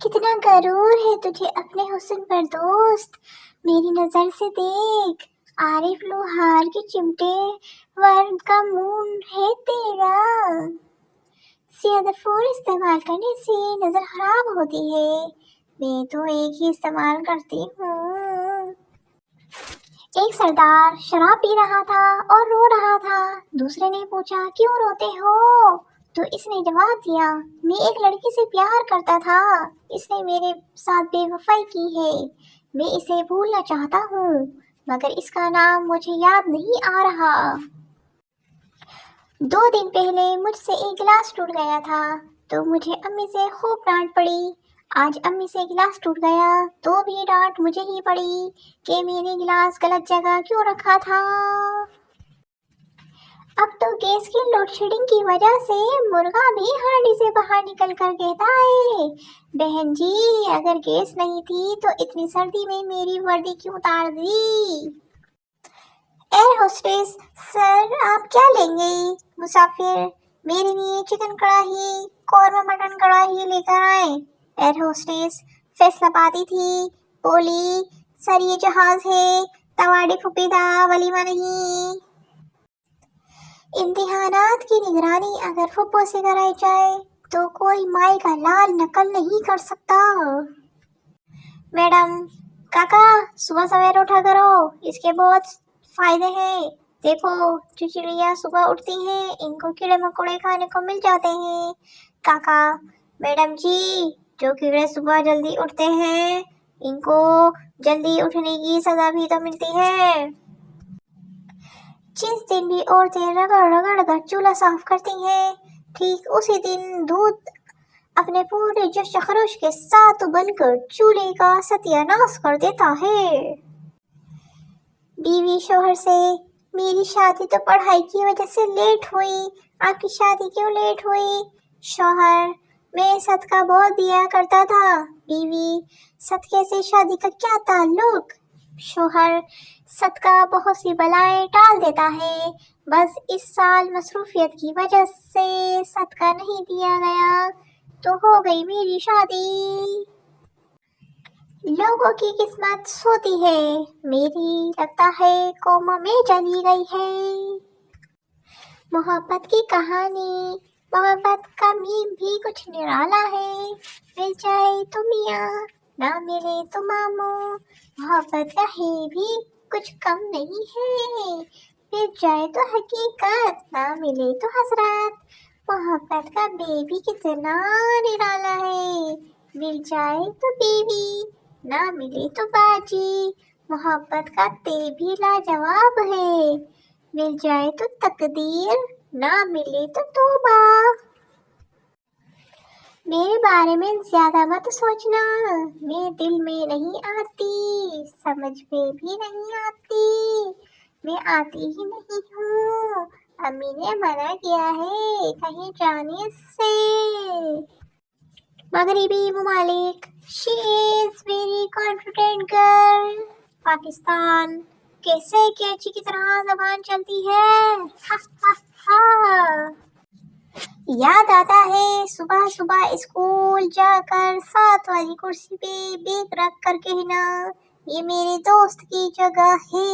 کتنا غرور ہے تجھے اپنے حسن پر دوست، میری نظر سے دیکھ، عارف لوہار کے چمٹے ورد کا منہ ہے تیرا۔ زیادہ فون استعمال کرنے سے نظر خراب ہوتی ہے، میں تو ایک ہی استعمال کرتی ہوں۔ ایک سردار شراب پی رہا تھا اور رو رہا تھا۔ دوسرے نے پوچھا کیوں روتے ہو؟ تو اس نے جواب دیا، میں ایک لڑکی سے پیار کرتا تھا، اس نے میرے ساتھ بے وفائی کی ہے، میں اسے بھولنا چاہتا ہوں مگر اس کا نام مجھے یاد نہیں آ رہا۔ 2 دن پہلے مجھ سے ایک گلاس ٹوٹ گیا تھا تو مجھے امی سے خوب ڈانٹ پڑی، آج امی سے گلاس ٹوٹ گیا تو بھی ڈانٹ مجھے ہی پڑی کہ میں نے گلاس غلط جگہ کیوں رکھا تھا۔ اب تو گیس کی لوڈ شیڈنگ کی وجہ سے مرغا بھی ہانڈی سے باہر نکل کر کہتا ہے، بہن جی اگر گیس نہیں تھی تو اتنی سردی میں میری وردی کیوں اتار دی؟ ایئر ہوسٹس، سر آپ کیا لیں گے؟ مسافر، میرے لیے چکن کڑھائی، قورمہ مٹن کڑھائی لے کر آئیں۔ ایئر ہوسٹس فیصلہ پاتی تھی، بولی، سر یہ جہاز ہے، تواڑی پھوپھی دا ولیمہ نہیں۔ امتحانات کی نگرانی اگر پھپھو سے کرائی جائے تو کوئی مائی کا لال نقل نہیں کر سکتا۔ میڈم، کاکا صبح سویرے اٹھا کرو، اس کے بہت فائدے ہیں، دیکھو جو چڑیاں صبح اٹھتی ہیں ان کو کیڑے مکوڑے کھانے کو مل جاتے ہیں۔ کاکا، میڈم جی جو کیڑے صبح جلدی اٹھتے ہیں ان کو جلدی اٹھنے کی سزا بھی تو ملتی ہے۔ جس دن بھی عورتیں رگڑ رگڑ کر چولہا صاف کرتی ہیں ٹھیک اسی دن دودھ اپنے پورے جوش و خروش کے ساتھ ابل کر چولہے کا ستیہ ناش کر دیتا ہے۔ بیوی شوہر سے، میری شادی تو پڑھائی کی وجہ سے لیٹ ہوئی، آپ کی شادی کیوں لیٹ ہوئی؟ شوہر، میں صدقہ بہت دیا کرتا تھا۔ بیوی، صدقے سے شادی کا کیا تعلق؟ شوہر، صدقہ بہت سی بلائیں ٹال دیتا ہے، بس اس سال مصروفیت کی وجہ سے صدقہ نہیں دیا گیا تو ہو گئی میری شادی۔ لوگوں کی قسمت سوتی ہے، میری لگتا ہے کوما میں چلی گئی ہے۔ محبت کی کہانی، محبت کا میم بھی کچھ نرالا ہے، مل جائے تو میاں نہ ملے تو ماموں، محبت کا ہے بھی کچھ کم نہیں ہے، مل جائے تو حقیقت نہ ملے تو حسرت، محبت کا بے بھی کتنا نرالا ہے، مل جائے تو بیوی نہ ملے تو باجی، محبت کا تے بھی لاجواب ہے، مل جائے تو تقدیر نہ ملے تو توبہ۔ میرے بارے میں زیادہ مت سوچنا، میں دل میں نہیں آتی، سمجھ میں بھی نہیں آتی، میں آتی ہی نہیں ہوں، امی نے منع کیا ہے کہیں جانے سے۔ مغربی ممالک، she is very confident girl. Pakistan, کیسے کینچی کی طرح زبان چلتی ہے، ہا ہا ہا۔ یاد آتا ہے صبح صبح اسکول جا کر 7 والی کرسی پہ بیگ رکھ کر کہنا، یہ میرے دوست کی جگہ ہے۔